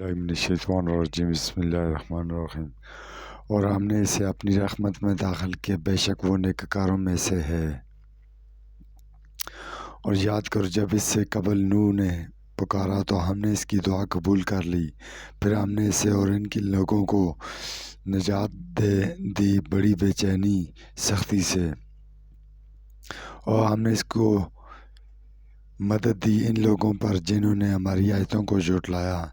باللہ من الشیطان الرجیم بسم اللہ الرحمن الرحیم۔ اور ہم نے اسے اپنی رحمت میں داخل کیا، بے شک وہ نیککاروں میں سے ہے۔ اور یاد کرو جب اس سے قبل نوح نے پکارا تو ہم نے اس کی دعا قبول کر لی، پھر ہم نے اسے اور ان کے لوگوں کو نجات دی بڑی بے چینی سختی سے، اور ہم نے اس کو مدد دی ان لوگوں پر جنہوں نے ہماری آیتوں کو جھٹلایا،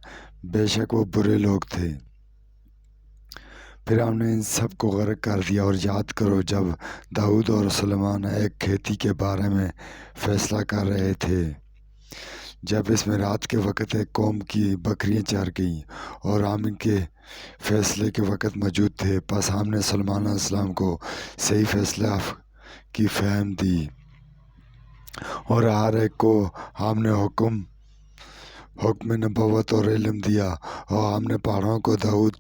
بے شک وہ برے لوگ تھے۔ پھر ہم نے ان سب کو غرق کر دیا۔ اور یاد کرو جب داؤد اور سلیمان ایک کھیتی کے بارے میں فیصلہ کر رہے تھے، جب اس میں رات کے وقت ایک قوم کی بکریاں چر گئیں اور ہم ان کے فیصلے کے وقت موجود تھے، پس ہم نے سلیمان علیہ السلام کو صحیح فیصلہ کی فہم دی، اور ہر ایک کو ہم نے حکم نبوت اور علم دیا، اور ہم نے پہاڑوں کو داؤد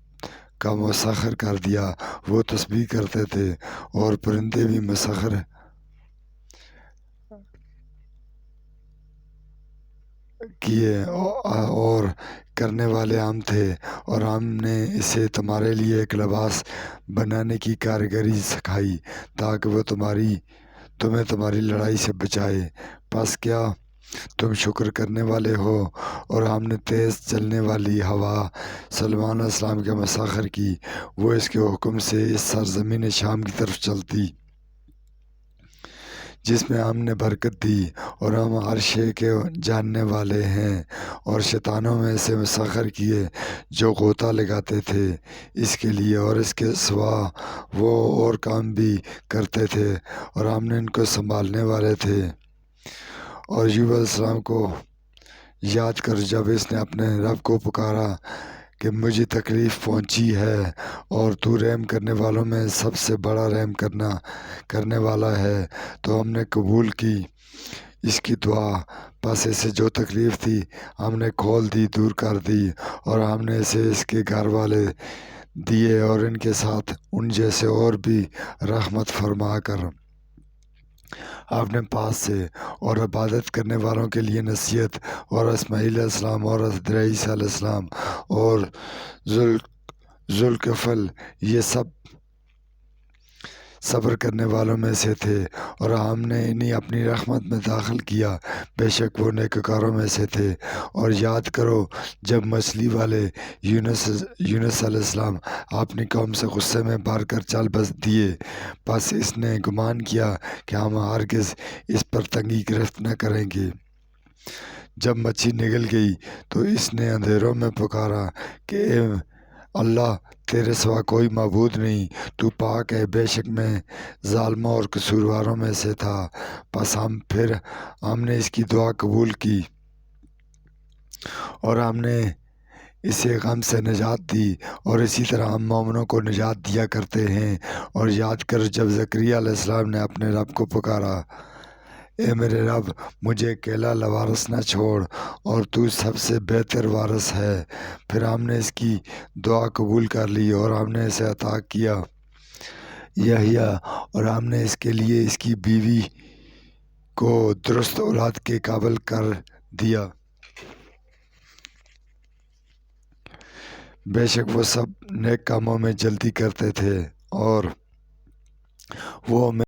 کا مسخر کر دیا، وہ تسبیح کرتے تھے، اور پرندے بھی مسخر کیے اور کرنے والے ہم تھے، اور ہم نے اسے تمہارے لیے ایک لباس بنانے کی کاریگری سکھائی تاکہ وہ تمہیں تمہاری لڑائی سے بچائے۔ پس کیا تم شکر کرنے والے ہو؟ اور ہم نے تیز چلنے والی ہوا سلیمان علیہ السلام کے مسخر کی، وہ اس کے حکم سے اس سرزمین شام کی طرف چلتی جس میں ہم نے برکت دی، اور ہم ہر شے کے جاننے والے ہیں۔ اور شیطانوں میں سے مسخر کیے جو غوطہ لگاتے تھے اس کے لیے، اور اس کے سوا وہ اور کام بھی کرتے تھے، اور ہم نے ان کو سنبھالنے والے تھے۔ اور ایوب علیہ السلام کو یاد کر جب اس نے اپنے رب کو پکارا کہ مجھے تکلیف پہنچی ہے، اور تو رحم کرنے والوں میں سب سے بڑا رحم کرنے والا ہے، تو ہم نے قبول کی اس کی دعا۔ پس اسے جو تکلیف تھی ہم نے کھول دی، دور کر دی، اور ہم نے اسے اس کے گھر والے دیے، اور ان کے ساتھ ان جیسے اور بھی رحمت فرما کر اپنے پاس سے، اور عبادت کرنے والوں کے لیے نصیحت، اور اسماعیل علیہ السلام اور حضرت عیسیٰ علیہ السلام اور ذوالکفل یہ سب صبر کرنے والوں میں سے تھے، اور ہم نے انہیں اپنی رحمت میں داخل کیا، بے شک وہ نیککاروں میں سے تھے۔ اور یاد کرو جب مچھلی والے یونس علیہ السلام اپنی قوم سے غصے میں بھر کر چل بس دیے، پس اس نے گمان کیا کہ ہم ہرگز اس پر تنگی گرفت نہ کریں گے۔ جب مچھلی نگل گئی تو اس نے اندھیروں میں پکارا کہ اے اللہ، تیرے سوا کوئی معبود نہیں، تو پاک ہے، بے شک میں ظالموں اور قصورواروں میں سے تھا۔ پس ہم نے اس کی دعا قبول کی، اور ہم نے اسے غم سے نجات دی، اور اسی طرح ہم مومنوں کو نجات دیا کرتے ہیں۔ اور یاد کر جب زکریا علیہ السلام نے اپنے رب کو پکارا، اے میرے رب، مجھے اکیلا لوارث نہ چھوڑ، اور تو سب سے بہتر وارث ہے۔ پھر ہم نے اس کی دعا قبول کر لی، اور ہم نے اسے عطا کیا یحییٰ، اور ہم نے اس کے لیے اس کی بیوی کو درست اولاد کے قابل کر دیا، بے شک وہ سب نیک کاموں میں جلدی کرتے تھے، اور وہ